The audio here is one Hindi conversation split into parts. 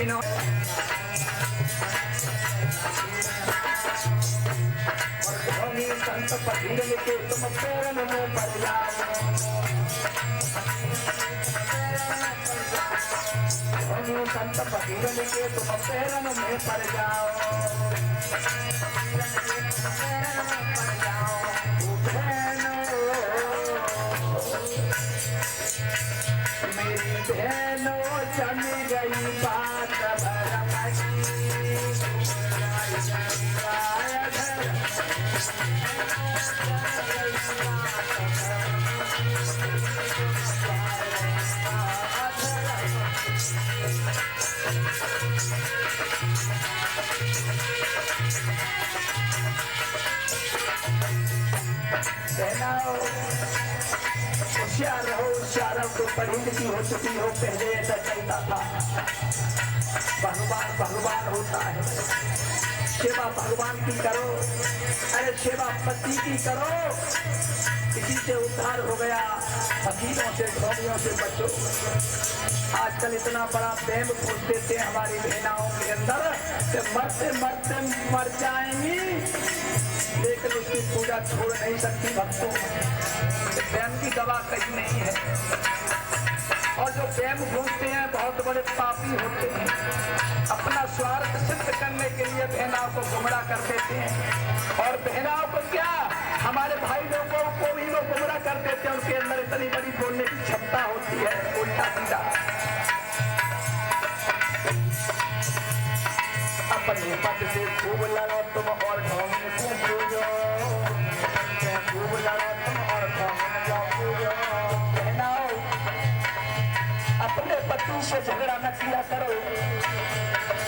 संत फकीर के तुम पैरन में पड़ जाओ, संत फकीर के तुम पैरन में पड़ जाओ, मेरी बहनों जम गई बात होशियार रहो, होशियारों को पढ़ी लिखी हो चुकी हो। पहले ऐसा चलता था, भगवान भगवान होता है, सेवा भगवान की करो, अरे सेवा पति की करो, किसी से उद्धार हो गया, फकीरों से ढोंगियों से बचो। आजकल इतना बड़ा प्रेम खोज देते हैं हमारी बहनाओं के अंदर कि मरते मरते मर जाएंगी, लेकिन उसकी पूजा छोड़ नहीं सकती भक्तों। प्रेम की दवा कहीं नहीं है, और जो प्रेम घूमते हैं बहुत बड़े पापी होते हैं। अपना स्वार्थ सिद्ध करने के लिए बहनाओं को गुमराह कर देते हैं, और बहनाओं को क्या, हमारे भाई लोगों को भी वो गुमराह कर देते हैं। उनके अंदर इतनी बड़ी बोलने की क्षमता होती है, उल्टा सीधा। अपने पद से खूब लड़ो तुम और ढोंगी को पूजो, खूब लड़ो तुम और ढोंगी को पूजो। बहनाओं, अपने पति से झगड़ा न किया करो,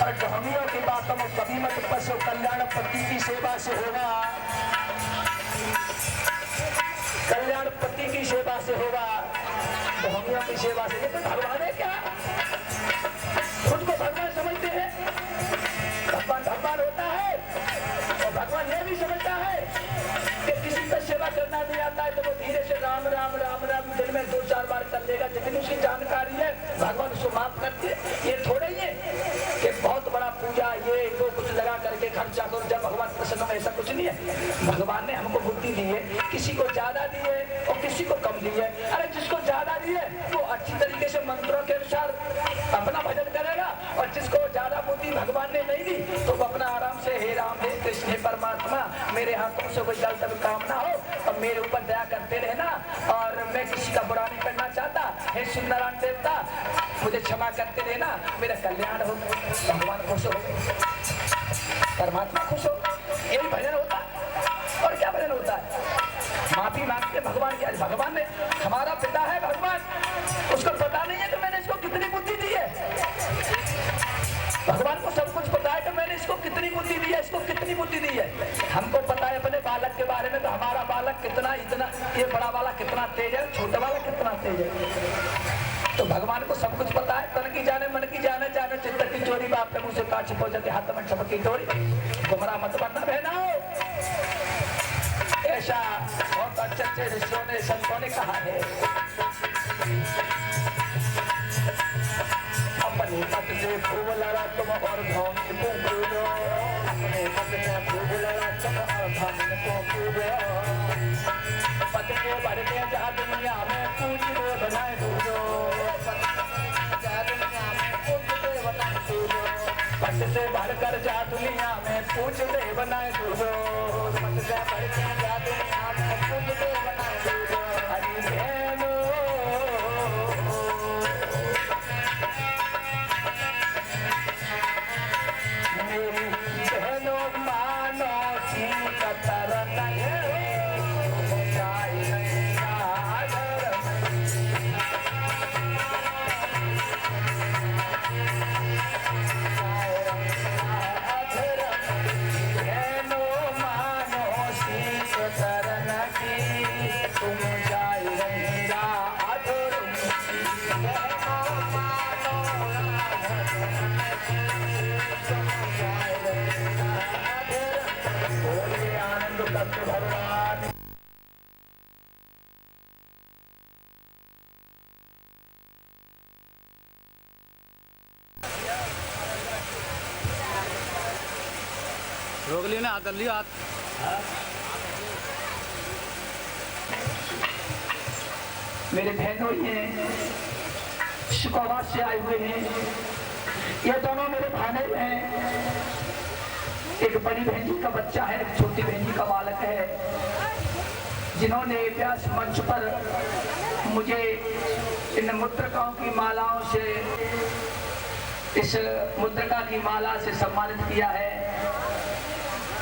और ढोंगियों की बातों में कभी मत फंसो। कल्याण पति की सेवा से होगा, कल्याण पति की सेवा से होगा, ढोंगियों की सेवा से। लेकिन भगवान है क्या, खुद को भगवान समझते हैं, भगवान भगवान होता है, और भगवान ये भी समझता है कि किसी का सेवा करना नहीं आता है तो वो धीरे से राम राम राम राम दिन में 2-4 बार कर लेगा, जितनी उसकी जानकारी है भगवान उसको माफ करते। ये थोड़े ही है कि बहुत बड़ा पूजा ये वो कुछ लगा करके खर्चा करो जब भगवान प्रसन्न हो, ऐसा कुछ नहीं है। भगवान ने हमको बुद्धि दी है, किसी को ज्यादा दी है और किसी को कम दी है। अरे जिसको ज्यादा दी है वो अच्छी तरीके से मंत्रों के अनुसार अपना भजन करेगा, और जिसको ज्यादा बुद्धि भगवान ने नहीं दी तो वो अपना आराम से हे राम हे कृष्ण हे परमात्मा, मेरे हाथों से कोई गलत काम ना हो और मेरे ऊपर दया करते रहना, और मैं किसी का बुरा नहीं करना चाहता। हे सुंदरान देवता, मुझे क्षमा करते रहना, मेरा कल्याण हो, भगवान खुश हो, परमात्मा खुश हो। यही भजन होता है, और क्या भजन होता है? माफी मांगते भगवान की। भगवान ने, हमारा पिता है भगवान, उसको पता नहीं है कि मैंने इसको कितनी बुद्धि दी है। भगवान को सब कुछ पता है कि मैंने इसको कितनी बुद्धि दी है, इसको कितनी बुद्धि दी है। हमको पता है अपने बालक के बारे में, तो हमारा बालक कितना, इतना, ये बड़ा वाला कितना तेज है, छोटा वाला कितना तेज है। तो भगवान को सब कुछ पता है। तन की जाने मन की जाने, जाने चित्त की चोरी, बाप के मुंह से काट छिपो जाते हाथ में छपक की डोरी। गुमराह मत बनना बहनाओ, ऐसा बहुत अच्छे ऋषियों ने संतों ने कहा है। अपने पद से खूब लड़ा तुम और ढोंगी को पूजो, अपने पद से खूब लड़ा तुम और ढोंगी को पूजो। पद को भर के जा दुनिया में पूज दे बनाए पूजो, जा दुनिया में पूज दे बनाए पूजो। पद से भर कर जा दुनिया में पूज दे बनाए पूजो, पद से भर के जा दुनिया में पूज दे बनाए पूजो। हरि बहनों, मेरी बहनों मानो सी कतर नहीं रोक लियो ना, हाथ कर लियो हाथ। मेरे बहनों ये शिकावात से आए हुए हैं, ये दोनों मेरे भाने हैं। एक बड़ी बहन जी का बच्चा है, एक छोटी बहन जी का बालक है, जिन्होंने व्यास मंच पर मुझे इन मुद्रकाओं की मालाओं से, इस मुद्रका की माला से सम्मानित किया है।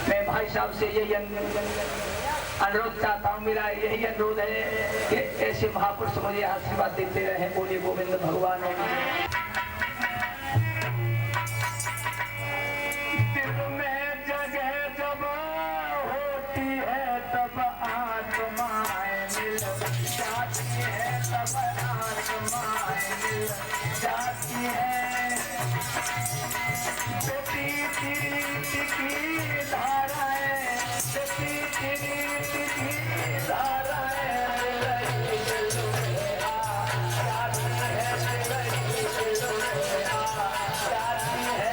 मैं भाई साहब से यही अनुरोध चाहता हूँ, मेरा यही अनुरोध है कि ऐसे महापुरुष मुझे आशीर्वाद देते रहे। बोले गोविंद भगवान। दिल में जगह जब होती है तब आत्माएं मिल जाती है, तब आत्माएं मिल जाती है। बेटी रीत की धाराएं, बेटी रीत की धाराएं जाती है।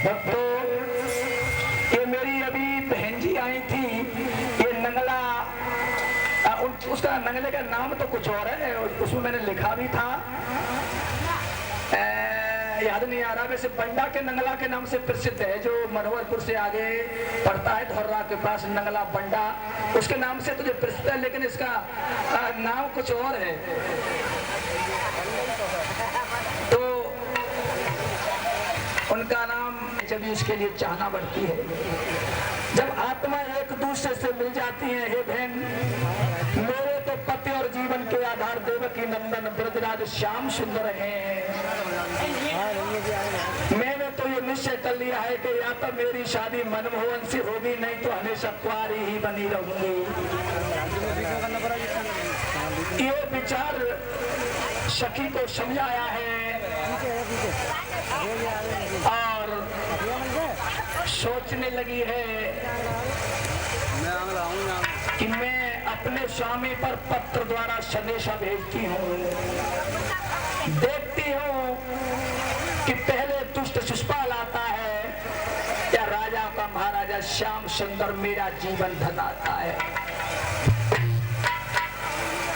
भक्तों, ये मेरी अभी बहन जी आई थी, ये नंगला, उसका नंगले का नाम तो कुछ और है, उसमें मैंने लिखा भी था, याद नहीं आ रहा। वैसे बंडा के नंगला के नाम से प्रसिद्ध है, जो मनोहरपुर से आगे पड़ता है, धौर्रा के पास नंगला बंडा, उसके नाम से तो जो प्रसिद्ध है, लेकिन इसका नाम कुछ और है। तो उनका नाम जब इसके लिए चाहना बढ़ती है। जब आत्मा एक दूसरे से मिल जाती है, हे बहन, मेरे तो पति और जीवन के आधार देवकी नंदन ब्रजराज श्याम सुंदर हैं। मैंने तो ये निश्चय कर लिया है कि या तो मेरी शादी मनमोहन से होगी, नहीं तो हमेशा कुंवारी ही बनी रहूंगी। ये विचार सखी को समझाया है और सोचने लगी है कि मैं अपने स्वामी पर पत्र द्वारा संदेशा भेजती हूँ, देखती हूँ कि पहले दुष्ट शिशुपाल आता है या राजा का महाराजा श्याम सुंदर मेरा जीवन धनाता है।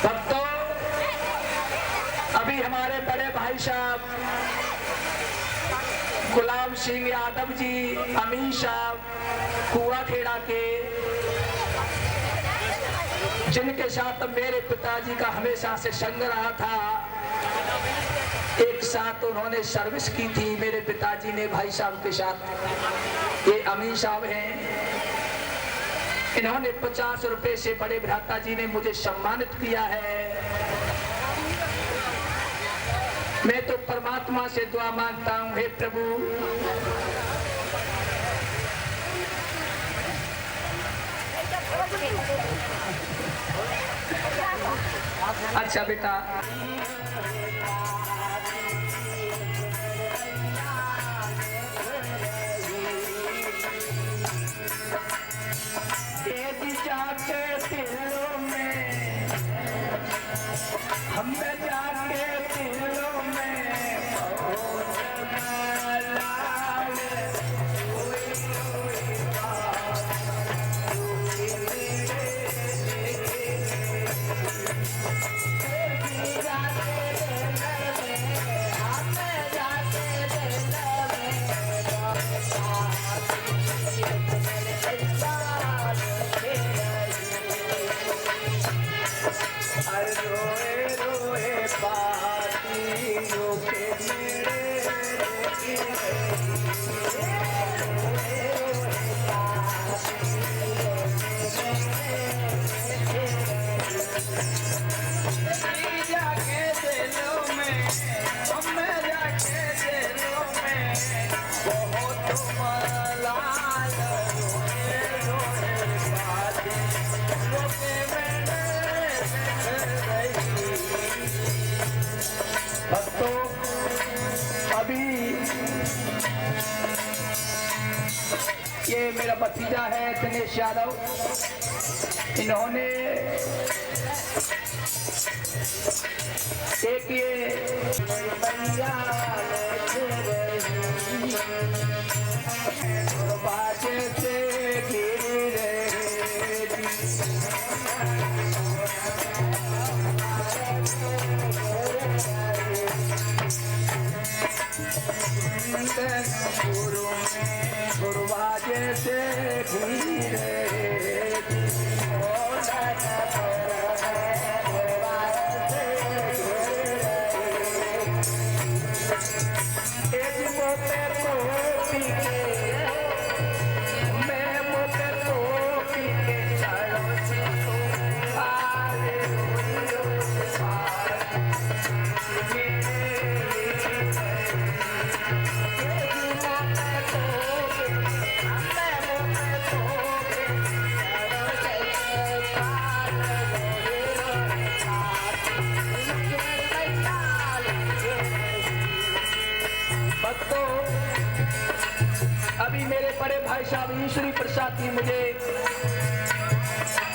भक्तों, अभी हमारे बड़े भाई साहब गुलाम सिंह यादव जी, अमीन साहब कुआ खेड़ा के, जिनके साथ मेरे पिताजी का हमेशा से संग रहा था, एक साथ उन्होंने सर्विस की थी मेरे पिताजी ने भाई साहब के साथ। ये अमीन साहब हैं, इन्होंने 50 रुपए से बड़े भ्राता जी ने मुझे सम्मानित किया है। मैं तो परमात्मा से दुआ मांगता हूँ, हे प्रभु, अच्छा बेटा, जाके दिलों में हम जाके दिलों में बहुत ये मेरा भतीजा है दिनेश यादव, इन्होंने एक ये बाजे से गिर गुरुबाजे से धीरे ईश्वरी प्रसाद जी मुझे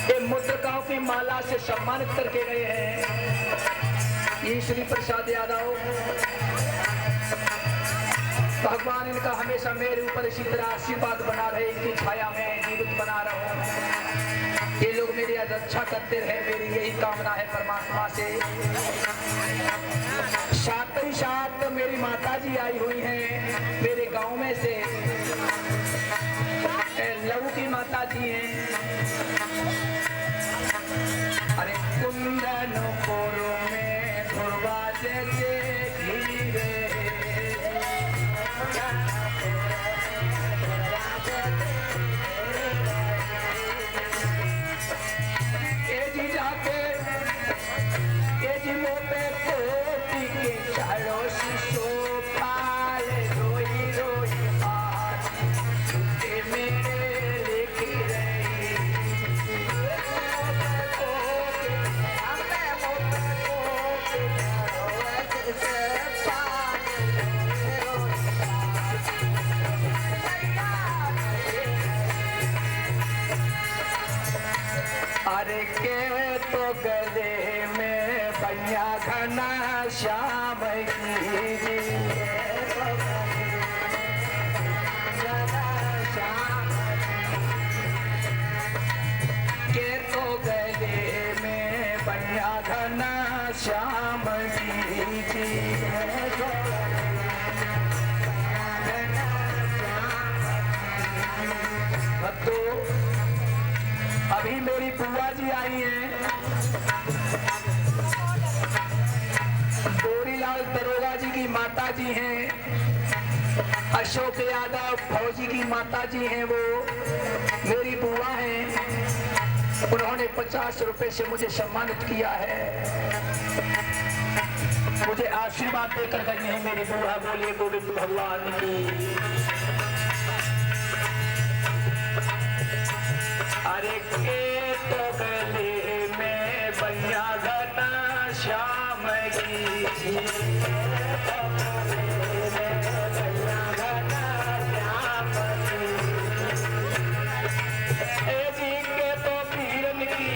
ये मुद्रकाओं की माला से सम्मानित करके गए हैं। ईश्वरी प्रसाद यादव, भगवान इनका हमेशा मेरे ऊपर इसी तरह आशीर्वाद बना रहे, इनकी छाया में जीवित बना रहो। ये लोग मेरी रक्षा करते रहे, मेरी यही कामना है परमात्मा से। साथ ही साथ मेरी माता जी आई हुई हैं मेरे गांव में से, लहू की माता जी हैं। अरे कुंदन कोरो में गुरुबाजे से धीरे ए जी जाके ए जी मोटे कोटी के चारों शीशो पाले रोई रोई अरे के तो गले में बैया घना श्याम की के तो गले में बैया घना श्याम की तो अभी मेरी बुआ जी आई हैं, गोरीलाल दरोगा जी की माता जी हैं, अशोक यादव फौजी की माता जी हैं, वो मेरी बुआ हैं। उन्होंने 50 रुपए से मुझे सम्मानित किया है, मुझे आशीर्वाद देकर गई है मेरी बुआ। बोलिए गोविंद भगवान की। अरे के तो गले में बैया घना श्याम की जी के तो पीरन की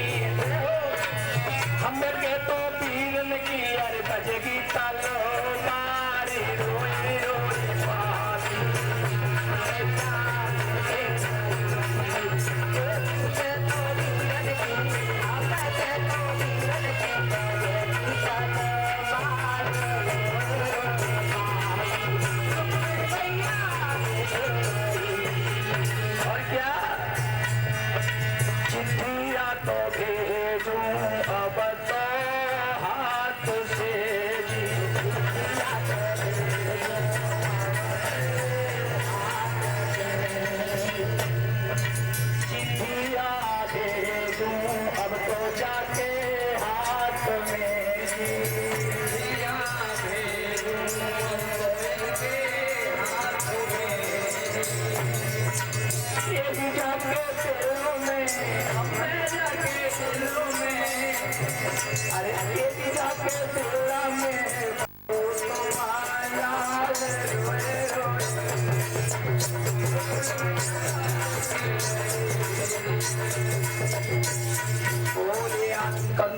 हम के तो पीरन की अरे बजेगी तालो मारी रोई रोई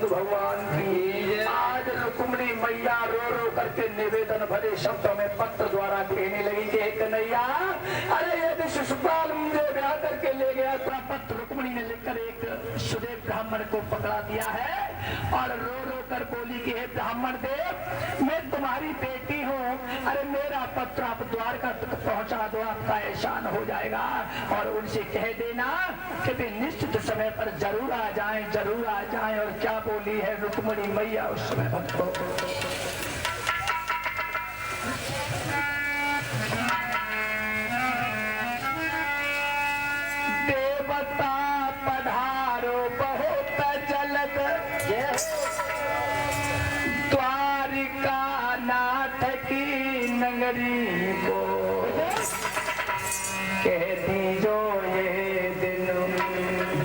विष्णु भगवान की। आज रुक्मिणी मैया रो रो करके निवेदन भरे शब्दों में पत्र द्वारा कहने लगी कि कन्हैया, अरे यदि शिशुपाल मुझे ब्याह करके ले गया तो पत्र रुक्मिणी ने लिखकर एक सुदेव ब्राह्मण को पकड़ा दिया है और रो रो कर बोली कि हे ब्राह्मण देव, मैं तुम्हारी बेटी हूँ, अरे मेरा पत्र आप द्वारका तक पहुँचा दो, आपका एहसान हो जाएगा। और उनसे कह देना कि वे निश्चित समय पर जरूर आ जाएं, जरूर आ जाएं। और क्या बोली है रुक्मिणी मैया उस समय भक्त को, देवता पधारो बहुत जल्द, द्वारिका नाथ की नगरी को, कह दीजो ये दिन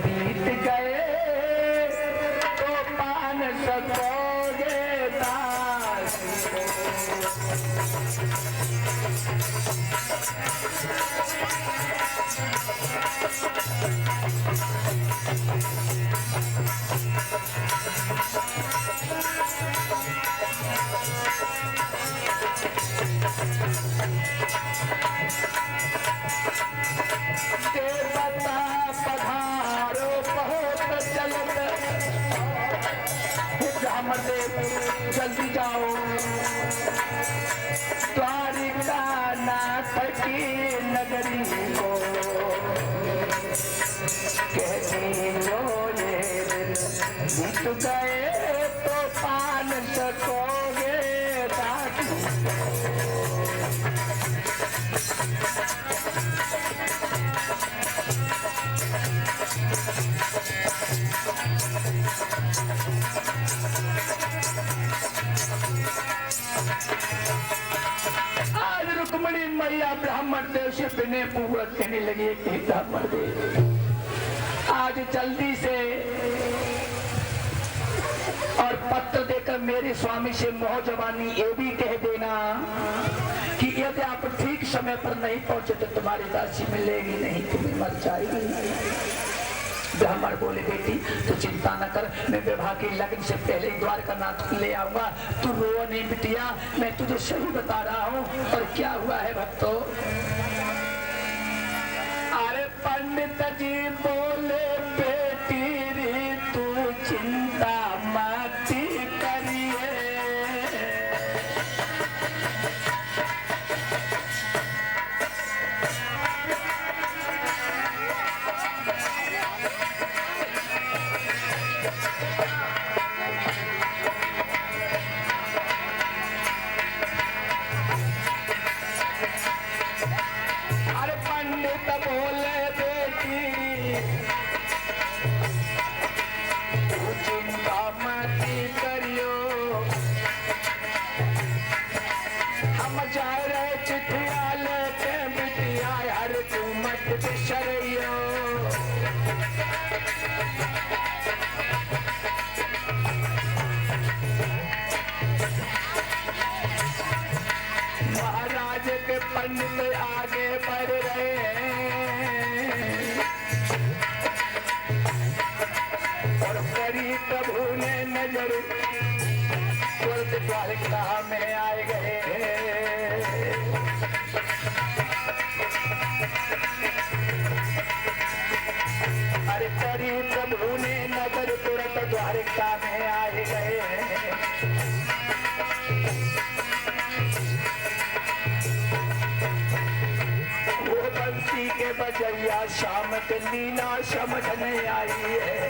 बीत गए तो पान सकोगे दास जल्दी जाओ, द्वारिका नाथ की नगरी को, कहती जो ये दिन बीत गए तो पान सकोगे दासी। आज रुक्मिणी मैया ब्राह्मण देव से विनय पूर्वक कहने लगी कि ब्राह्मण देव, आज जल्दी से और पत्र देकर मेरे स्वामी से मोह जवानी ये भी कह देना कि यदि आप ठीक समय पर नहीं पहुंचे तो तुम्हारी दासी मिलेगी नहीं, तुम्हें मर जाएगी। ब्राह्मण बोले बेटी तू चिंता न कर, मैं विवाह के लगन से पहले ही द्वारका नाथ ले आऊंगा, तू रो नहीं बिटिया, मैं तुझे सही बता रहा हूँ। और क्या हुआ है भक्तों, अरे पंडित जी बोले बेटी रे तू चिंता मत करिए, बोले बेटी तू चिंता मत करियो, हम जा रहे चिट्ठिया लेके बिटिया, हर तू मत बिसरियो। महाराज के पंडित आगे बढ़ रहे और करी प्रभु ने नजर तुरंत द्वारका में आए गए। अरे करी प्रभु ने नजर तुरंत द्वारका में आए गए। के बजैया शाम के लीला समझ नहीं आई है,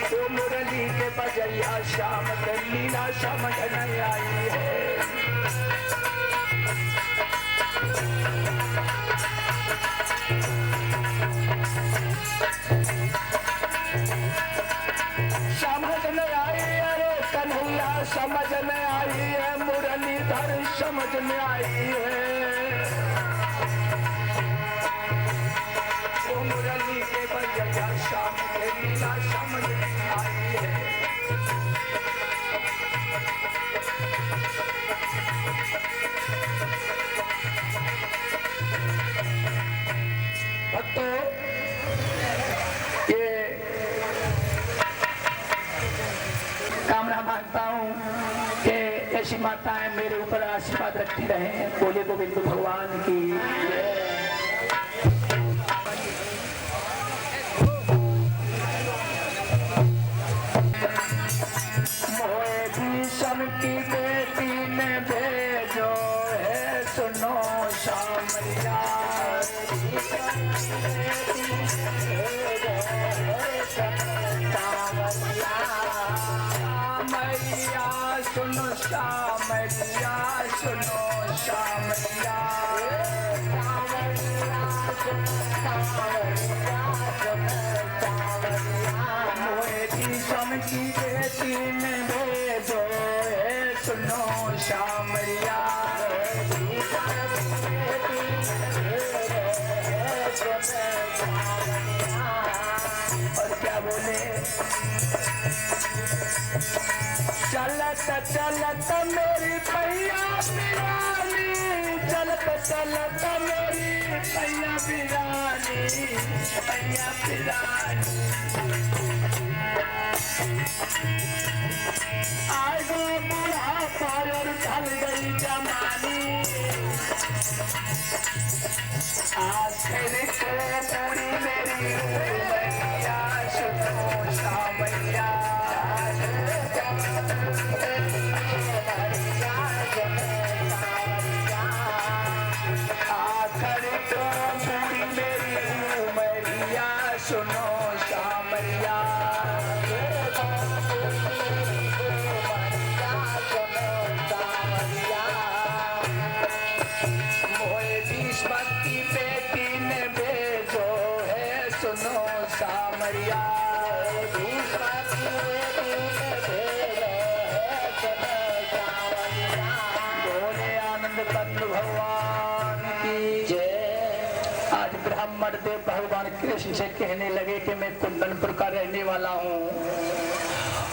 तो मुरली के बजैया शाम के लीला समझ नहीं आई है। समझ नहीं आई, अरे कन्हैया समझ नहीं आई है, मुरलीधर समझ नहीं आई है। मुरली के बजैया शाम के लीला समझ आई है। भक्तों, ये माताएं मेरे ऊपर आशीर्वाद रखती रहे। बोले गोविंद भगवान की मोए भीषम की बेटी ने भेजो है सुनो शामरिया। सुनो शामरिया, सुनो शामरिया, मोए भीषम की बेटी ने भेजो है सुनो शामरिया। और क्या बोले, चलत चलत मेरी पैया बिरानी, चलत चलत मेरी पैया बिरानी, पैया बिरानी। आज बूढ़ा पायर ढल गई जमानी, आखिर को पूरी मेरी मैया सुनो शामरिया। सुनो शामरिया, मोए भीष्म की बेटी ने भेजो है सुनो शामरिया। बोले आनंद कंद भगवान की जय। आज ब्राह्मण देव भगवान कृष्ण से कहने लगे कि मैं कुंदनपुर का रहने वाला हूँ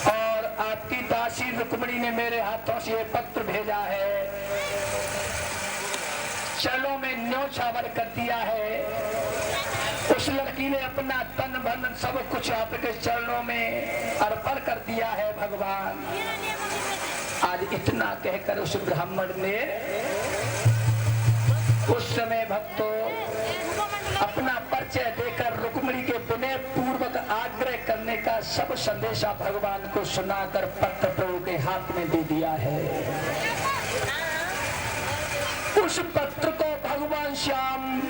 और आपकी दासी रुक्मिणी ने मेरे हाथों से ये पत्र भेजा है। चलो मैं न्योछावर कर दिया है। उस लड़की ने अपना तन धन सब कुछ आपके चरणों में अर्पण कर दिया है भगवान। आज इतना कहकर उस ब्राह्मण ने उस समय भक्तों अपना परिचय देकर रुक्मिणी के विनय पूर्वक आग्रह करने का सब संदेशा भगवान को सुनाकर पत्र प्रभु के हाथ में दे दिया है। उस पत्र को भगवान श्याम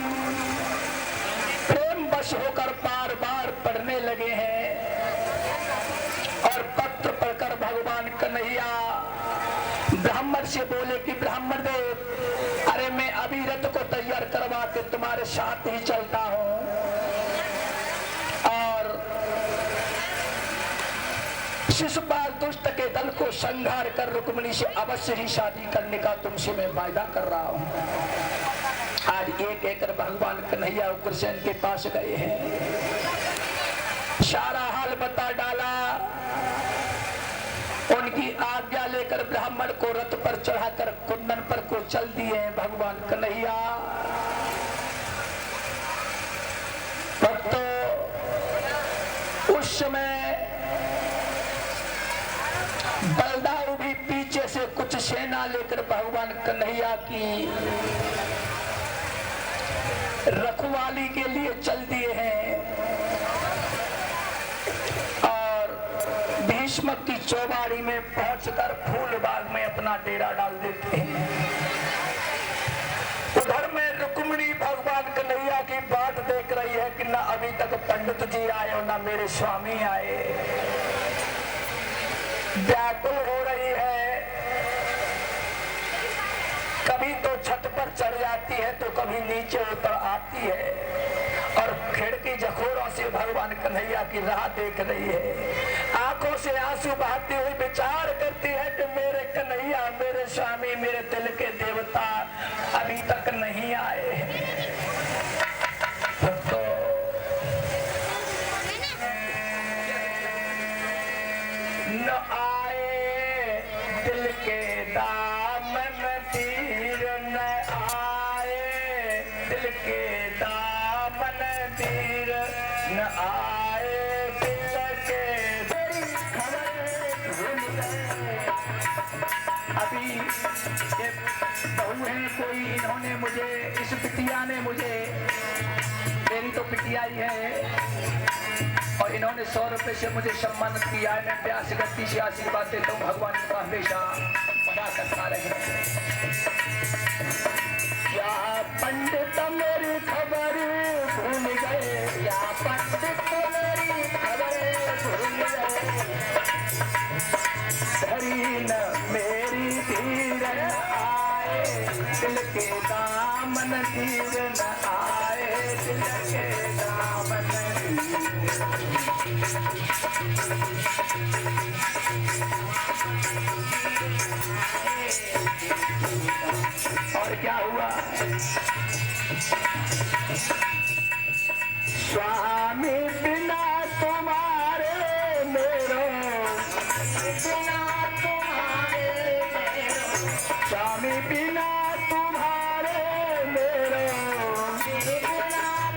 प्रेम वश होकर बार बार पढ़ने लगे हैं और पत्र पढ़कर भगवान कन्हैया ब्राह्मण से बोले कि ब्राह्मण देव, अरे मैं अभी रथ को तैयार करवा के तुम्हारे साथ ही चलता हूँ और शिशुपाल दुष्ट के दल को संहार कर रुक्मिणी से अवश्य ही शादी करने का तुमसे मैं वायदा कर रहा हूँ। आज एक एक भगवान कन्हैया उग्रसेन के पास गए हैं, सारा हाल बता डाला। उनकी आज्ञा लेकर ब्राह्मण को रथ पर चढ़ाकर कुंदन पर को चल दिए भगवान कन्हैया। भक्तों उस समय बलदाऊ भी पीछे से कुछ सेना लेकर भगवान कन्हैया की रखवाली के लिए चल दिए हैं और भीष्म की चौबाड़ी में पहुंचकर फूल बाग में अपना डेरा डाल देते हैं। उधर में रुक्मिणी भगवान कन्हैया की बात देख रही है कि ना अभी तक पंडित जी आए और ना मेरे स्वामी आए। व्याकुल हो रही है, कभी तो छत पर चढ़ जाती है तो कभी नीचे उतर आती है और खिड़की जखोरों से भगवान कन्हैया की राह देख रही है। आंखों से आंसू बहाती हुई विचार करती है कि मेरे कन्हैया, मेरे स्वामी, मेरे दिल के देवता अभी तक नहीं आए हैं। तो न आए दिल के दामन तीर, न आए दिल के दामन तीर, न आए दिल के खबर। अभी पितिया ने मुझे, मेरी तो पिटिया ही है, और इन्होंने 100 रुपए से मुझे सम्मानित किया है। मैं 82 से आशीर्वाद देता हूँ, भगवान का हमेशा मना करता रहे। क्या पंडित मेरी खबर भूल गए, क्या पंडित मेरी खबर भूल गए, धरी न मेरी धीर न आए, दिल के दामन धीर न आए, दिल के दामन और क्या हुआ? स्वामी बिना तुम्हारे मेरो, बिना तुम्हारे मेरो, स्वामी बिना तुम्हारे मेरो, बिना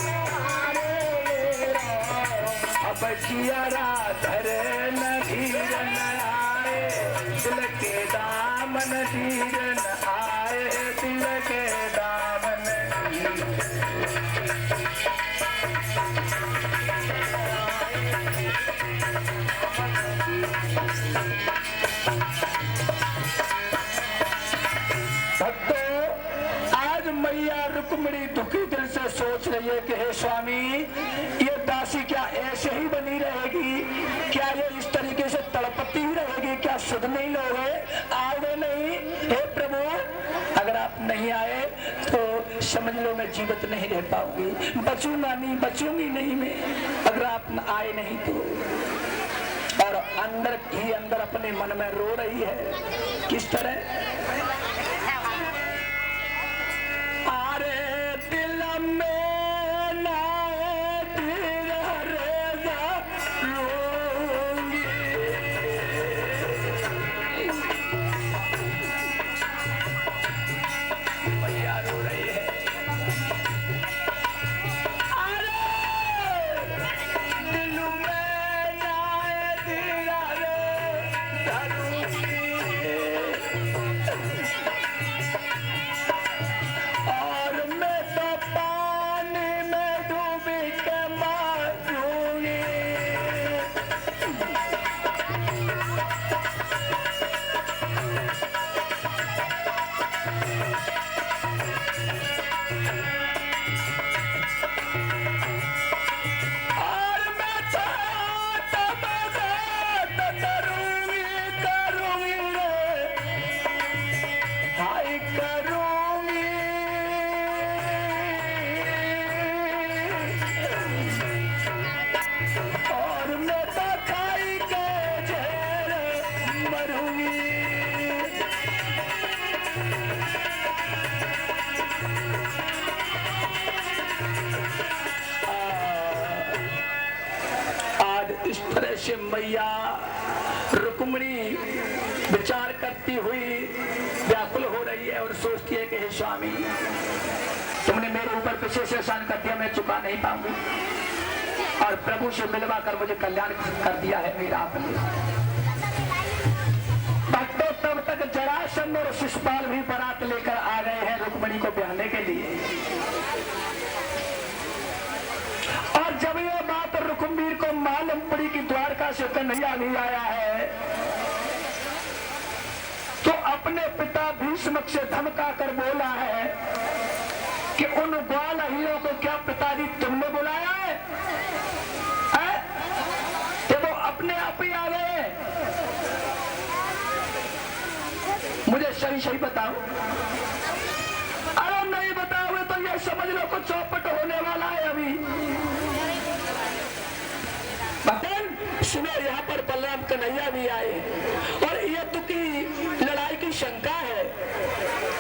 तुम्हारे मेरो, अब जियरा धरे न धीर न आए, दिल के दामन धीर न आए, दिल के दामन भक्तों, आज मैया रुक्मिणी दुखी दिल से सोच रही है कि हे स्वामी, ये दासी क्या ऐसे ही बनी रहेगी? क्या ये इस तरीके से तड़पती ही रहेगी? क्या सुध नहीं लोगे? आओगे नहीं? हे प्रभु, अगर आप नहीं आए तो समझ लो मैं जीवित नहीं रह पाऊंगी, बचूंगा नहीं, बचूंगी नहीं मैं, अगर आप आए नहीं तो। और अंदर ही अंदर अपने मन में रो रही है। किस तरह? अरे दिल में ना मैया रो रही है। अरे दिल में ना और मैं तो पानी में डूबी के मारूंगी। और मैं करूंगी हाय करूंगी। और मैं तो खाई के जहर मरूंगी। आज इस तरह से मैया रुक्मिणी विचार करती हुई व्याकुल हो रही है और सोचती है कि हे स्वामी, तुमने मेरे ऊपर विशेष एहसान कर दिया, मैं चुका नहीं पाऊंगी, और प्रभु से मिलवा कर मुझे कल्याण कर दिया है मेरा आपने। भक्तों, तब तक जरासंध और शिशुपाल भी बारात लेकर आ गए हैं रुक्मिणी को ब्याहने के लिए। और जब ये बात रुक्मिणी को मालूम पड़ी कि द्वारका से कन्हैया भी आया है, तो अपने पिता भीष्म से धमका कर बोला है कि उन ग्वाल हीरों को क्या पिताजी तुमने बुलाया है? कि वो अपने आप ही आ गए? मुझे सही सही बताओ। अरे नहीं बताओगे तो ये समझ लो कुछ चौपट होने वाला है अभी। सुनो, यहाँ पर बलराम कन्हैया भी आए और युद्ध की लड़ाई की शंका है,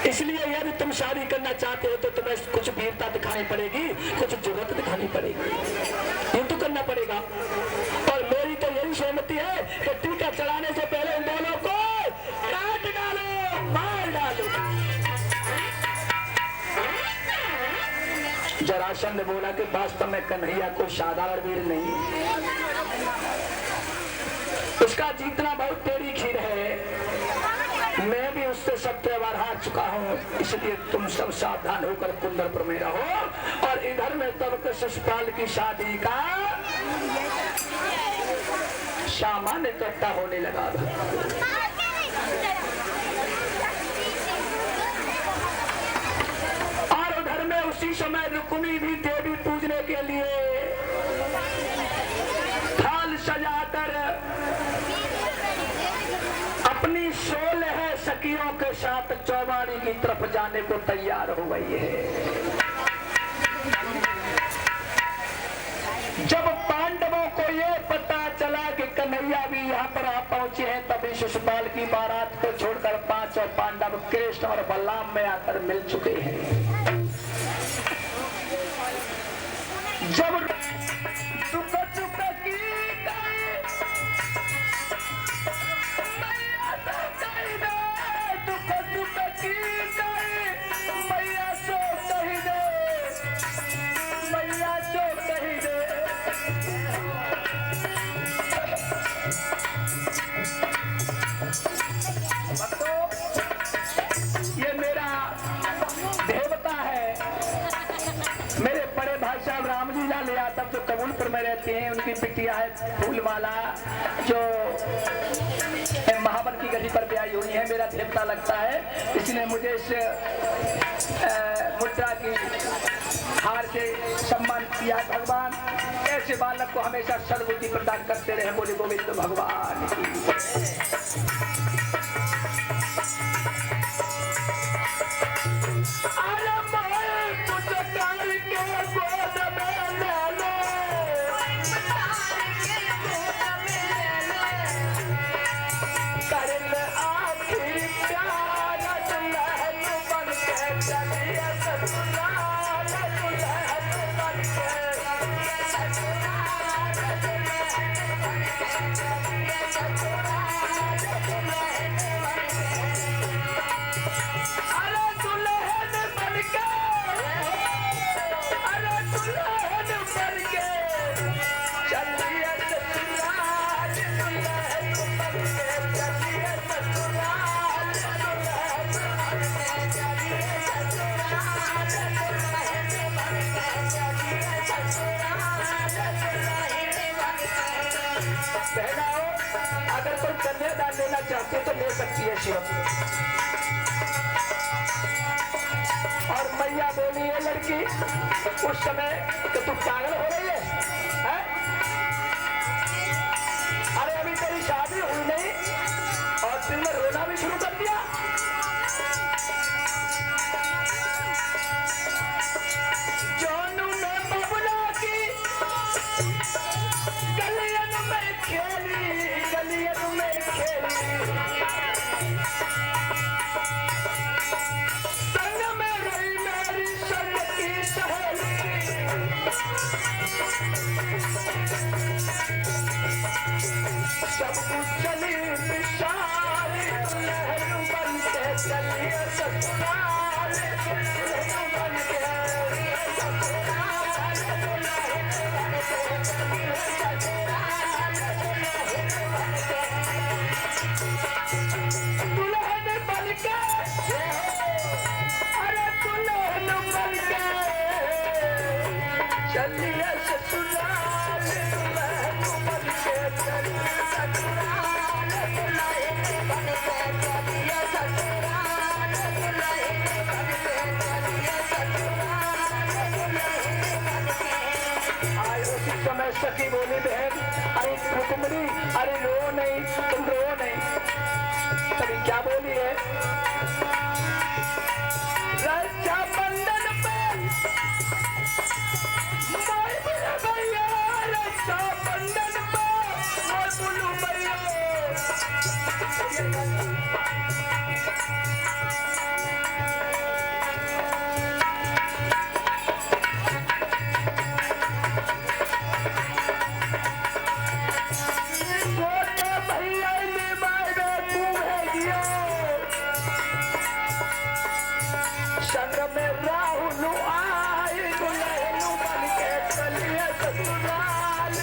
इसलिए यदि तुम शादी करना चाहते हो तो तुम्हें कुछ वीरता दिखानी पड़ेगी, कुछ जुर्रत दिखानी पड़ेगी, युद्ध करना पड़ेगा। और मेरी तो यही सहमति है कि टीका चढ़ाने से पहले इन दोनों को काट डालो, मार डालो। जरासंध ने बोला कि वास्तव में कन्हैया को साधारण वीर नहीं, उसका जीतना बहुत टेढ़ी खीर है। मैं भी उस मुझसे सब त्योहार हार चुका हूँ, इसलिए तुम सब सावधान होकर कुंदरपुर में रहो। और इधर में तब शिशुपाल की शादी का सामान्य चर्चा होने लगा। और उधर में उसी समय रुक्मिणी भी देवी पूजने के लिए थाल सजाकर अपनी 16 सखियों के साथ चौबाड़ी की तरफ जाने को तैयार हो गई है। जब पांडवों को ये पता चला कि कन्हैया भी यहाँ पर आ पहुंचे हैं, तभी शिशुपाल की बारात को छोड़कर 5 और पांडव कृष्ण और बलराम में आकर मिल चुके हैं। जब जो कबूलपुर में रहते हैं, उनकी बिटिया है फूलमाला, जो महाबल की गढ़ी पर ब्याही हुई है। मेरा देवता लगता है, इसने मुझे इस मुद्रा की हार से सम्मान किया। भगवान ऐसे बालक को हमेशा सद्बुद्धि प्रदान करते रहे। बोले गोविंद भगवान की। अगर कोई कन्यादान लेना चाहते तो ले सकती है शिव। और मैया बोली है लड़की उस समय कि तू पागल हो रही है? अरे अभी तेरी शादी हुई नहीं और तुमने रोना भी शुरू कर दिया। जानू ने बबुला की गलियन में खेली, गलियन में खेली, संग में रही मेरी संग की सहेली। सब कुछ चली विशाल लहर बन के चलिए ससुराल, लहर बन के सखी बोली बहन, अरे रुक्मिणी, अरे रो नहीं, तुम रो नहीं। तभी क्या बोली है? रक्षा बंधन पे माय बोलो भैया, रक्षा बंधन पे माय बोलो भैया। चलिए ससुराल,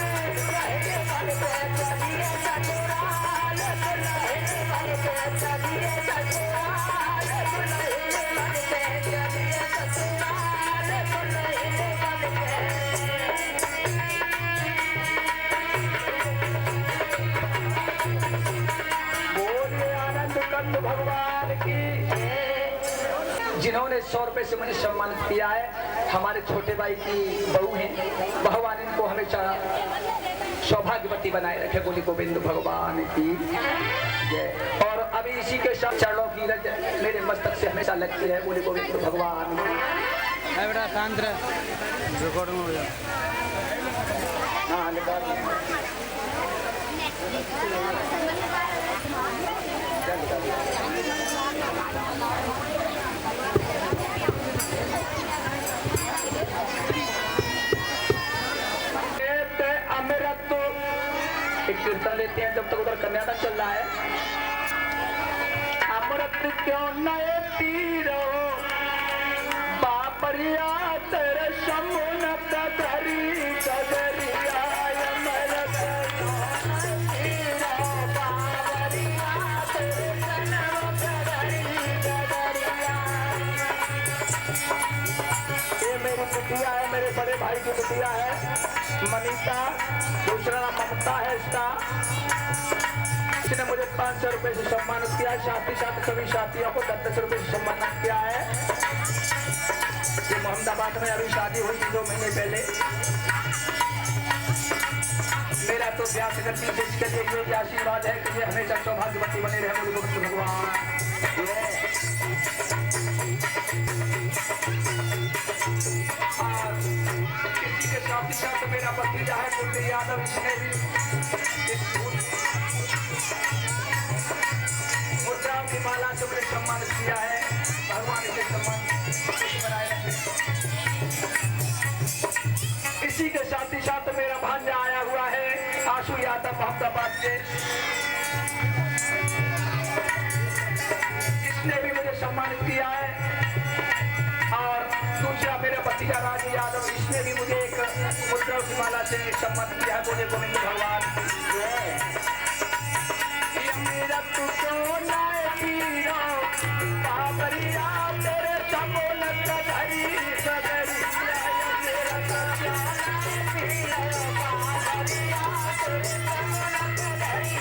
इन्होंने 100 रुपए से मुझे सम्मानित किया है। हमारे छोटे भाई की बहू है, भगवान इनको हमेशा सौभाग्यवती बनाए रखे। बोली गोविंद भगवान की जय। और अभी इसी के साथ चरणों की रज मेरे मस्तक से हमेशा लगती है। बोली गोविंद भगवान बेटा शांत रिकॉर्डिंग हो जाए। हाँ निकाल कीर्तन लेते हैं जब तक उधर कन्यादान चल रहा है। अमृत क्यों नए पीरो बापरिया तेरे समुनत धरी कदरिया अमृत पीरो बापरिया तेरे समुनत धरी कदरिया। ये मेरी बिटिया है, मेरे बड़े भाई की बिटिया है मनीषा, दूसरा नाम ममता है इसका। इसने मुझे 500 रुपए से सम्मानित किया है। साथ ही साथ सभी साथियों को 10 रुपए से सम्मानित किया है। ये मोहम्मदाबाद में अभी शादी हुई थी 2 महीने पहले। मेरा तो व्यास करती है, इसके लिए ये आशीर्वाद है कि ये हमेशा सौभाग्यवती बने रहे। बोलो गोविंद भगवान साथ ही साथ मेरा भतीजा है कुलदीप यादव, इसने भी मुद्रा की माला से मुझे सम्मानित किया है। भगवान के सम्मान बनाए रखे। इसी के साथ ही साथ मेरा भांजा आया हुआ है आशु यादव मोहम्मदाबाद से, इसने भी मुझे सम्मानित किया है। और दूसरा मेरा भतीजा राजू यादव, इसने भी मुझे एक मुद्रा की माला से सम्मान किया है। बोले गोविंद भगवान मेरा तुझो नाय पीरो बाबरिया तेरे समुनत धरी कदरिया मेरा तुझो नाय पीरो बाबरिया तेरे समुनत धरी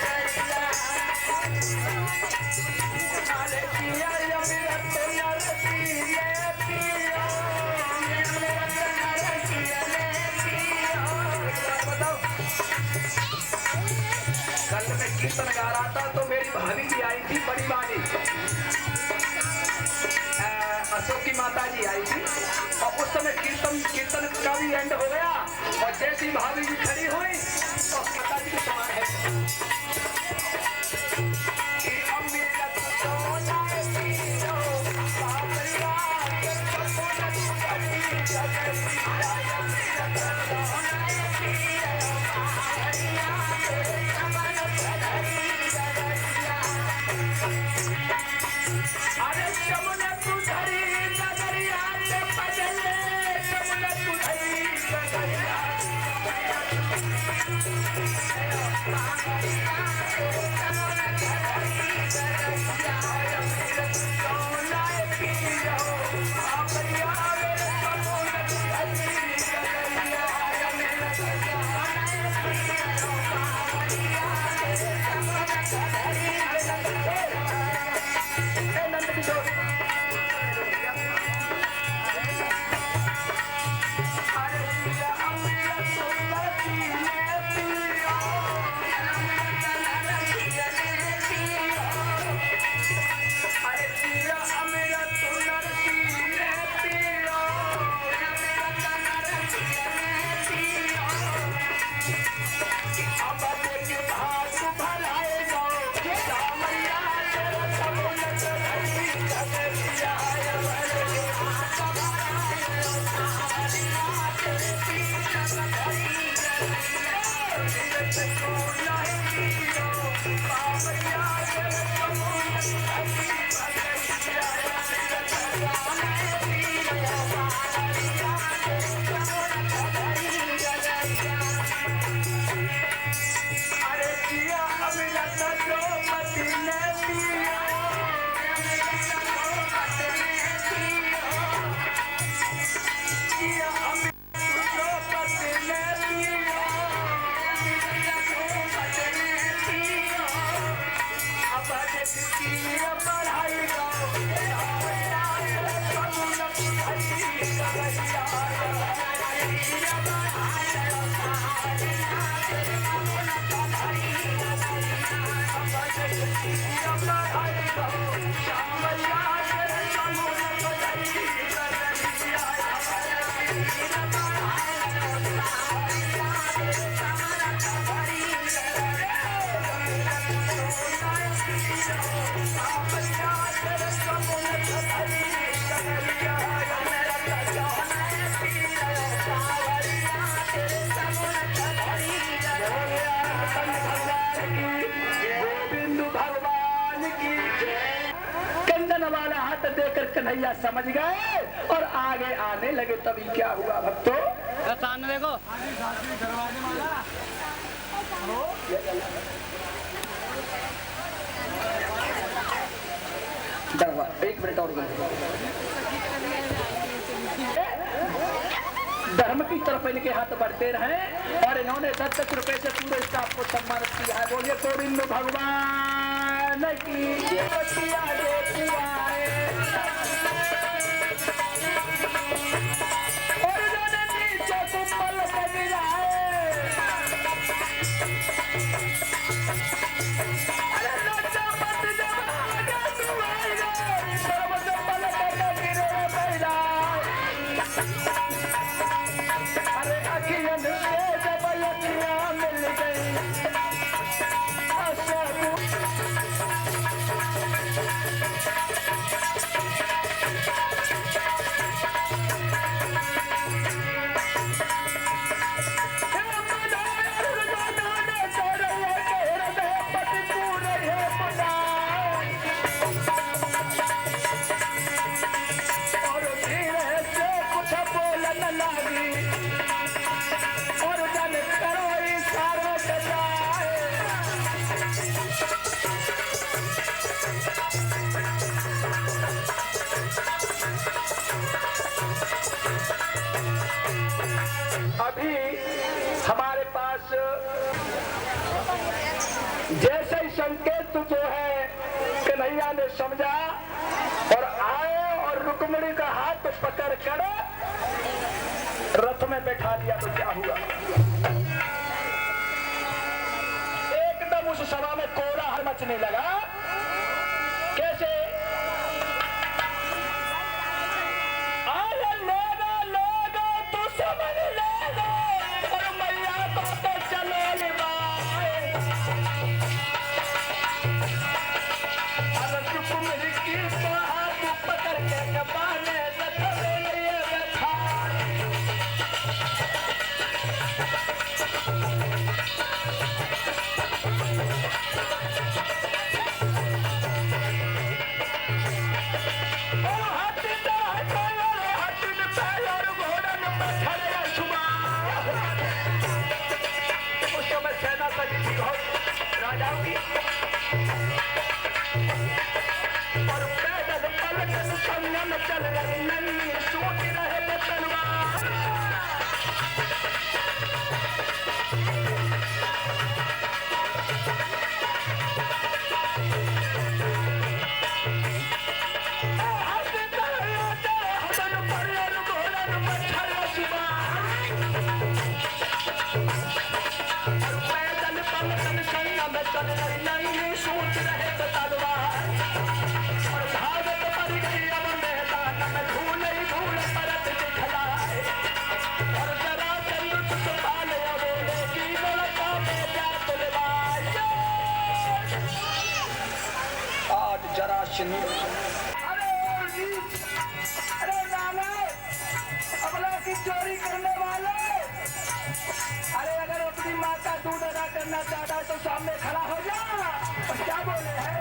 कदरिया। अरे पिया मेरा तो यार पिया कल मैं कीर्तन गा रहा था तो मेरी भाभी भी आई थी, बड़ी वाली अशोक की माता जी आई थी। और उस समय कीर्तन का भी एंड हो गया और जैसी भाभी जी खड़ी हुई तो माता जी के समान है। देकर कन्हैया समझ गए और आगे आने लगे। तभी क्या हुआ भक्तों, सामने देखो एक मिनट और धर्म की तरफ इनके हाथ बढ़ते रहे और इन्होंने 10-10 रुपए से पूरे स्टाफ को सम्मानित किया है। बोलिए गोविंद भगवान की और इन्होंने नीचे कुंभल को गिराए। अरे लोचा मत जमाना तुम्हारा, सर्व जपल कर गिरे पैदा। अरे अखियन से जब अखियां मिल गई, अभी हमारे पास जैसे ही संकेत जो है कन्हैया ने समझा और आए और रुक्मिणी का हाथ पकड़ कर रथ में बैठा दिया। तो क्या हुआ, एकदम उस सभा में कोलाहल मचने लगा। कैसे, चल रही नहीं सोच रहे तलवार। चल रही नहीं सोच रहे तलवार। और भागत पर गई अब मैदान में धूल ही धूल परत दिखलाए। और जरा चंद सुपाल बोले की लड़का में जा तुलवाए। आज जरा अरे लाला अबला की चोरी करने वाले, अरे अगर अपनी माँ का दूध अदा करना चाहता है तो सामने खड़ा हो जा। और क्या बोले हैं,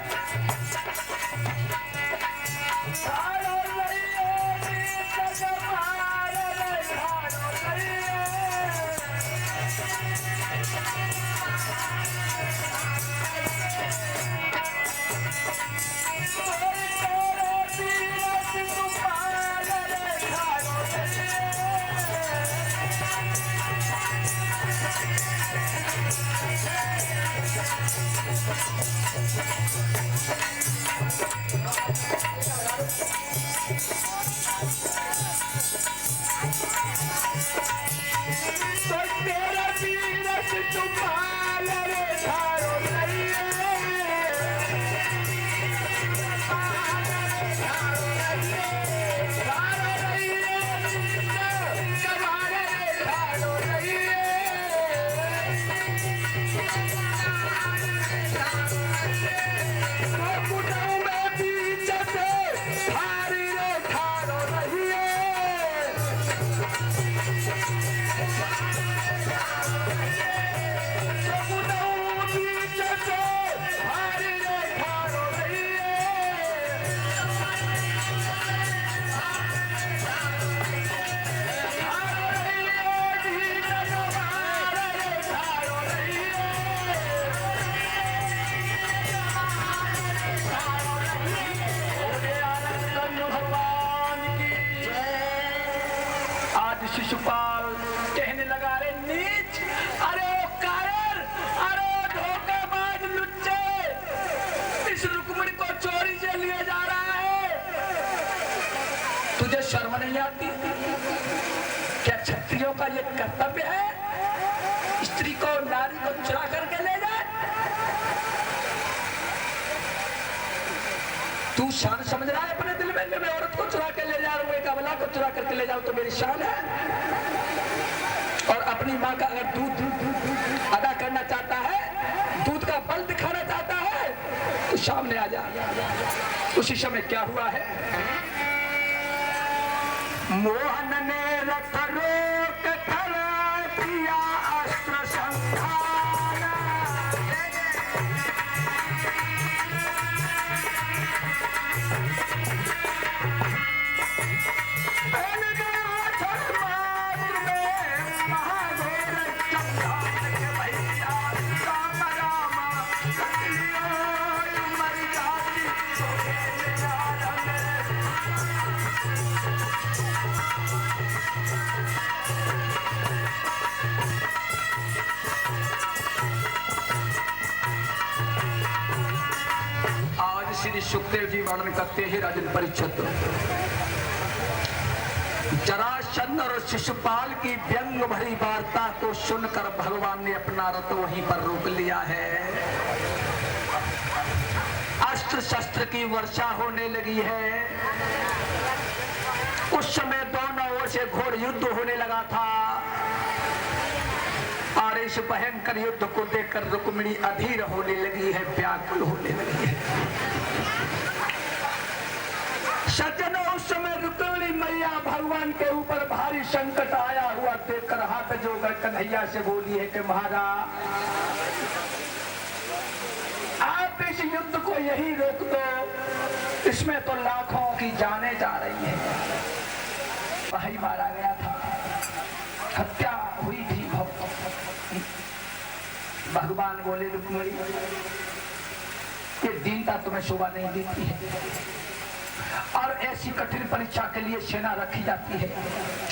शिशुपाल कहने लगा, अरे नीच, अरे ओ कायर, अरे ओ धोखेबाज लुच्चे, इस रुक्मिणी को चोरी से लिए जा रहा है, तुझे शर्म नहीं आती? क्या क्षत्रियों का ये कर्तव्य है स्त्री को, नारी को चुरा करके ले जाए? तू शान समझ रहा है अपने दिल में कि मैं औरत को चुरा के ले जा रहा हूं, एक अबला को चुरा करके ले जाऊं तो मेरी शान है? और अपनी माँ का अगर दूध अदा करना चाहता है, दूध का बल दिखाना चाहता है, तो सामने आ जा। उसी समय क्या हुआ है, मोहन ने रथ रोक खड़ा किया अस्त्र संधान, श्री सुखदेव जी वर्णन करते हैं राजन परिषद, जरासंध और शिशुपाल की व्यंग भरी वार्ता को सुनकर भगवान ने अपना रथ वहीं पर रोक लिया है। अस्त्र शस्त्र की वर्षा होने लगी है। उस समय दोनों ओर से घोर युद्ध होने लगा था और इस भयंकर युद्ध को देखकर रुक्मिणी अधीर होने लगी है, व्याकुल होने लगी है। सज्जनों, उस समय रुक्मिणी मैया भगवान के ऊपर भारी संकट आया हुआ देखकर हाथ जोड़कर कन्हैया से बोली है कि महाराज, आप इस युद्ध को यही रोक दो, इसमें तो लाखों की जानें जा रही है। भाई मारा गया था, हत्या हुई थी। भगवान बोले, रुक्मिणी, ये दीनता तुम्हें शोभा नहीं देती है और ऐसी कठिन परीक्षा के लिए सेना रखी जाती है।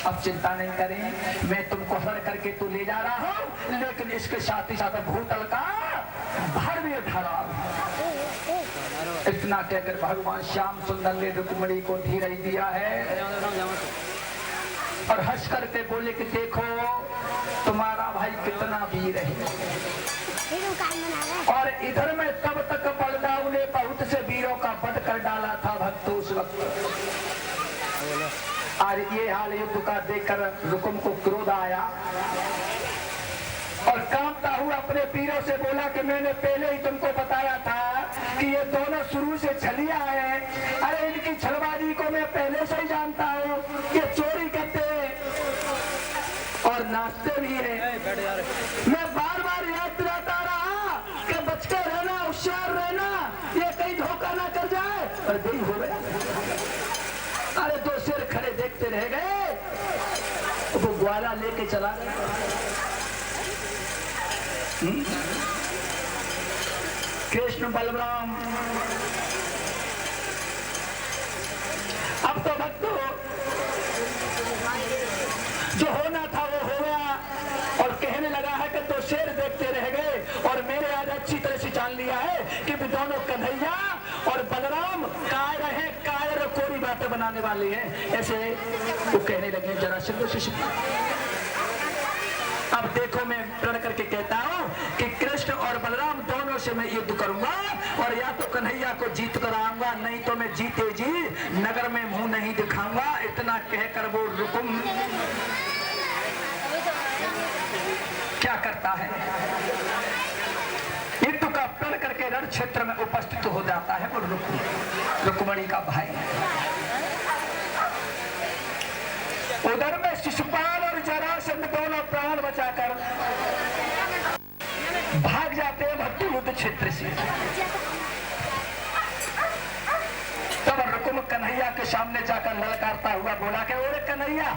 अब चिंता नहीं करें, मैं तुमको हरण करके तो ले जा रहा हूं, लेकिन इसके साथ ही साथ भूतल का भार भी उठा रहा हूं। इतना कहकर भगवान श्याम सुंदर ने रुक्मिणी को धीरज दिया है और हंस करके बोले कि देखो तुम्हारा भाई कितना वीर है। और इधर में तब तक बलदाऊ ने बहुत से वीरों का वध कर डाला था भक्तों उस वक्त। और ये हाल युद्ध का देखकर रुकुम को क्रोध आया और कांपता हुआ अपने वीरों से बोला कि मैंने पहले ही तुमको बताया था कि ये दोनों शुरू से छलिया है। अरे इनकी छलबाजी को मैं पहले से ही जानता हूँ, ये चोरी करते और नाचते भी है। मैं बार बार याद दिलाता रहा कि बच के रहना, होशियार रहना, ये कहीं धोखा ना कर जाए। और देरी हो गया। अरे दो शेर खड़े देखते रह गए, वो ग्वाला लेके चला गया। कृष्ण बलराम, अब तो भक्तों जो होना था वो हो गया। और कहने लगा है कि तो शेर देखते रह गए और मैंने आज अच्छी तरह से जान लिया है कि दोनों कन्हैया और बलराम कायर हैं, कायर और कोरी बातें बनाने वाले हैं। ऐसे वो कहने लगे जरासंध शिशु। अब देखो, मैं प्रण करके कहता हूँ कि कृष्ण और बलराम दोनों से मैं युद्ध करूंगा और या तो कन्हैया को जीत कर आऊंगा, नहीं तो मैं जीते जी नगर में मुंह नहीं दिखाऊंगा। इतना कहकर वो रुकुम क्या करता है, युद्ध का प्रण करके रण क्षेत्र में उपस्थित हो जाता है। वो रुक्मिणी का भाई, उधर में शिशुपाल और जरासंध दोनों प्राण बचाकर भाग जाते हैं भक्ति युद्ध क्षेत्र से। तब रुकुम कन्हैया के सामने जाकर ललकारता हुआ बोला कि ओरे कन्हैया।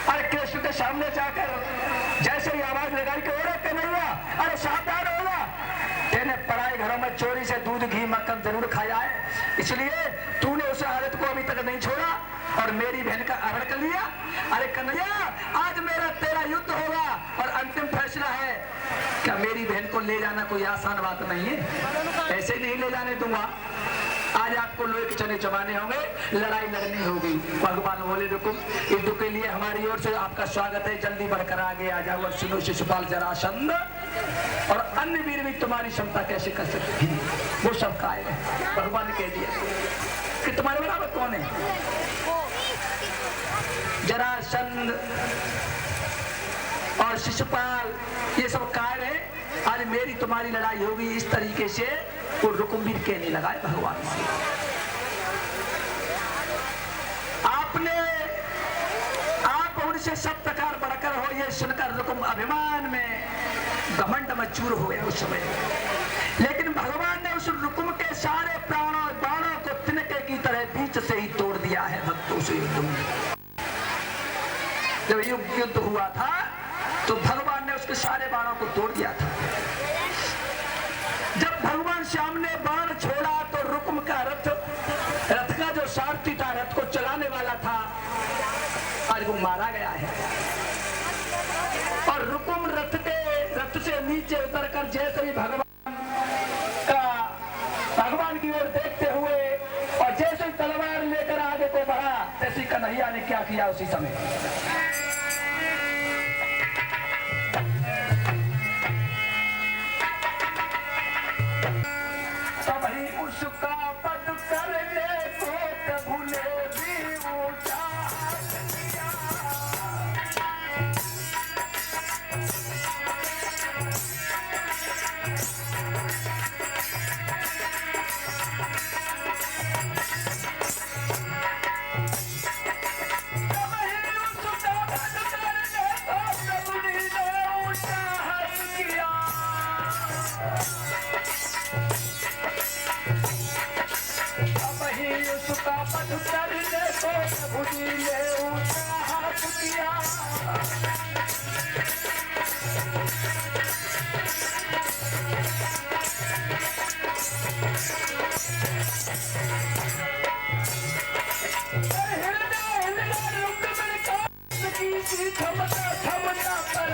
अरे कृष्ण के सामने जाकर जैसे ही आवाज लगाई कि ओरे कन्हैया, अरे सावधान होगा, तेने पराए घरों में चोरी से दूध घी मक्खन जरूर खाया है, इसलिए तूने उस आदत को अभी तक नहीं छोड़ा। और मेरी बहन का हरण कर लिया। अरे कन्हैया, आज मेरा तेरा युद्ध होगा और अंतिम फैसला है। क्या मेरी बहन को ले जाना कोई आसान बात नहीं है, ऐसे नहीं ले जाने दूंगा। आज आपको लोहे के चने चबाने होंगे, लड़ाई लड़नी होगी। भगवान बोले रुकुम, युद्ध के लिए हमारी ओर से आपका स्वागत है, जल्दी बढ़कर आगे आ जाओ और सुनो शिशुपाल, जरासंध और अन्य वीर भी तुम्हारी क्षमता कैसे कर सकते हैं, वो सब काय है। भगवान ने कह दिया कि तुम्हारे बराबर कौन है। जरासंध और शिशुपाल ये सब काय है। आज मेरी तुम्हारी लड़ाई होगी। इस तरीके से वो रुकुमवीर कहने लगा है भगवान से। आप उनसे सब प्रकार बढ़कर हो, ये सुनकर रुकुम अभिमान में घमंड में चूर हो गया उस समय। लेकिन भगवान ने उस रुकुम के सारे प्राणों बाणों को तिनके की तरह बीच से ही तोड़ दिया है भक्तों से। युद्ध में जब युद्ध हुआ था तो भगवान ने उसके सारे बाणों को तोड़ दिया था। जब भगवान श्याम ने बाण छोड़ा तो रुकुम का रथ का जो सारथी था, रथ को चलाने वाला था, आज वो मारा गया है। और रुकुम रथ से नीचे उतरकर जैसे ही भगवान की ओर देखते हुए और जैसे ही तलवार लेकर आगे को बढ़ा, तैसी कन्हैया ने क्या किया उसी समय। उसका पद करने को प्रभु ने भी ऊंचा किया। उसका पद करने को प्रभु जी ने ऊंचा हाथ किया। क्षमता पर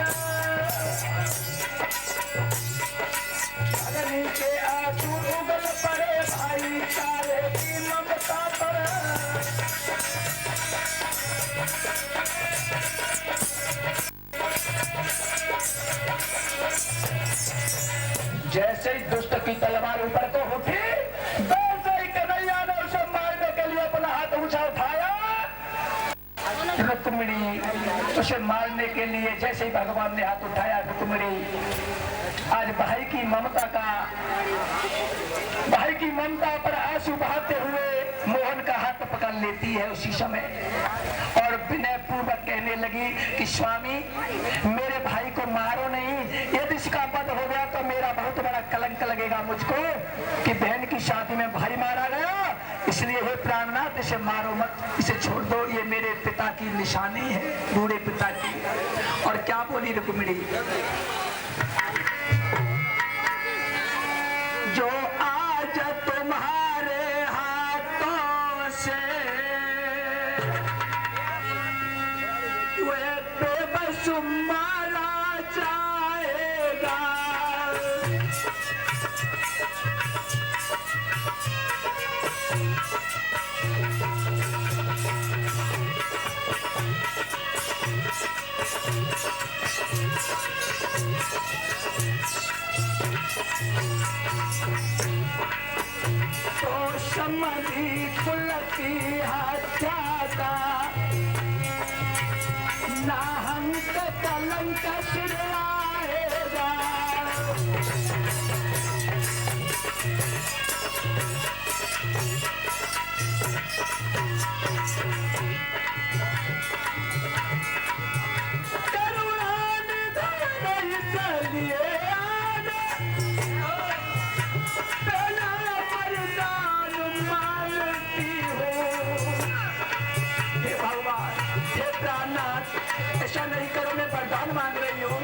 अग्नि के आंसू उगल पड़े, भाई सारे की ममता पर। जैसे ही दुष्ट की तलवार ऊपर को उठी, वैसे ही कन्हैया ने उसे मारने के लिए अपना हाथ ऊंचा उठाया। रुक्मिणी उसे मारने के लिए जैसे ही भगवान ने हाथ उठाया, रुक्मिणी आज भाई की ममता पर आंसू बहाते हुए मोहन का हाथ पकड़ लेती है उसी समय और विनय पूर्वक कहने लगी कि स्वामी, मेरे भाई को मारो नहीं। यदि इसका वध हो गया तो मेरा बहुत बड़ा कलंक लगेगा मुझको कि बहन की शादी में भाई मारा गया। इसलिए हे प्राणनाथ, इसे मारो मत, इसे छोड़ दो। ये मेरे पिता की निशानी है, बूढ़े पिता की। और क्या बोली रुक्मिणी, जो आज तुम्हारे हाथों से वे बेबस मारा जाएगा। तो समधि कुल की हत्या ना हमको कलंक सिर आएगा। करुणा निधान इसलिए ऐसा नहीं करो, मैं वरदान मांग रही हूँ।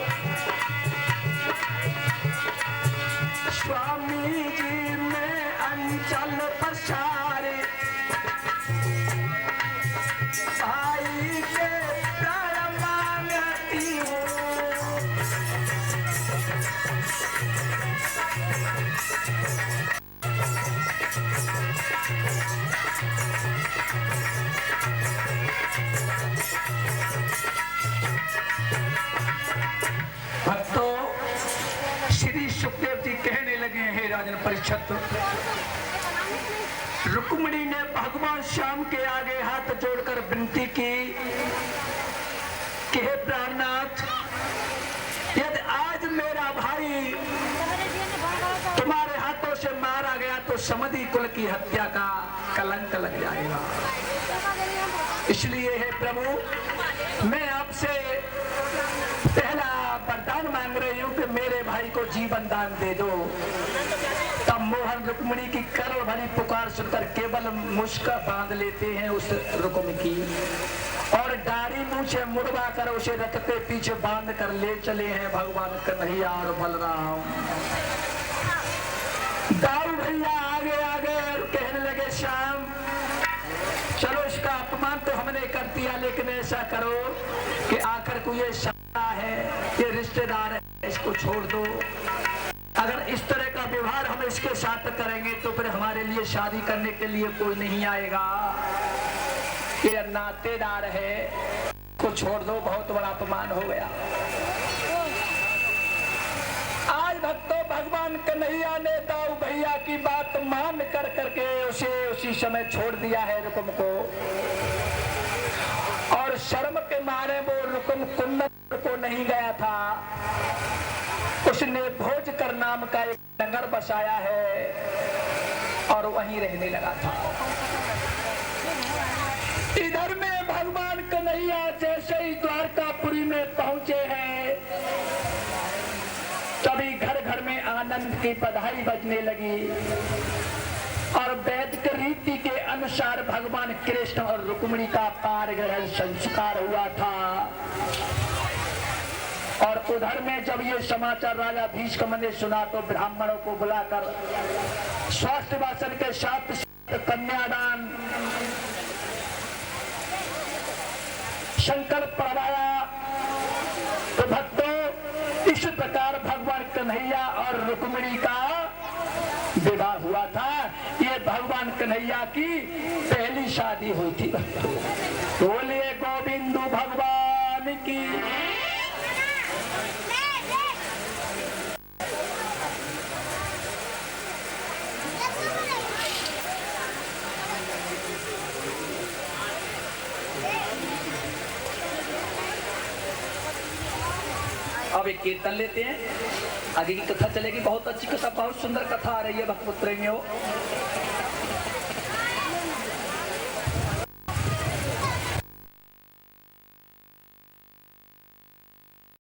स्वामी जी में अंचल पसारे श्री सुखदेव जी कहने लगे, हे राजन परीक्षित, रुक्मिणी ने भगवान श्याम के आगे हाथ जोड़कर विनती की कि हे प्राणनाथ, यदि आज मेरा भाई तुम्हारे हाथों से मारा गया तो समधि कुल की हत्या का कलंक लग जाएगा। इसलिए हे प्रभु, मैं आपसे पहला वरदान मांग रही हूँ कि मेरे भाई को जीवन दान दे दो। तब मोहन रुक्मिणी की करल भरी पुकार सुनकर केवल मुस्का बांध लेते हैं उस रुक्म की, और दाढ़ी मुंह से मुड़वा कर उसे रथ के पीछे बांध कर ले चले हैं भगवान कन्हैया और बलराम। दाऊ भैया आगे आगे कहने लगे, श्याम चलो, इसका अपमान तो हमने कर दिया, लेकिन ऐसा करो कि आखिर को ये शादी है, ये रिश्तेदार है, इसको छोड़ दो। अगर इस तरह का व्यवहार हम इसके साथ करेंगे तो फिर हमारे लिए शादी करने के लिए कोई नहीं आएगा। ये नातेदार है, को छोड़ दो, बहुत बड़ा अपमान हो गया। आज भक्तों, भगवान कन्हैया ने दाऊ भैया की बात मान कर करके उसे उसी समय छोड़ दिया है रुक्म को, और शर्म के मारे वो रुक्म कुन्नत को नहीं गया था, उसने भोजकर नाम का एक नगर बसाया है और वहीं रहने लगा था। इधर में भगवान कन्हैया जैसे ही द्वारकापुरी में पहुंचे हैं, तभी घर घर में आनंद की बधाई बजने लगी, और वैदिक रीति के अनुसार भगवान कृष्ण और रुक्मिणी का पारग्रहण संस्कार हुआ था। और उधर में जब ये समाचार राजा भीष्म ने सुना तो ब्राह्मणों को बुलाकर स्वास्थ्य वासन के साथ कन्यादान संकल्प पढ़वाया। तो भक्तों, इस प्रकार भगवान कन्हैया और रुक्मिणी का विवाह हुआ था। ये भगवान कन्हैया की पहली शादी हुई थी। बोलिए गोविंद भगवान की। अब एक कीर्तन लेते हैं, आगे की कथा चलेगी। बहुत अच्छी कथा, बहुत सुंदर कथा आ रही है भक्त प्रेमियों।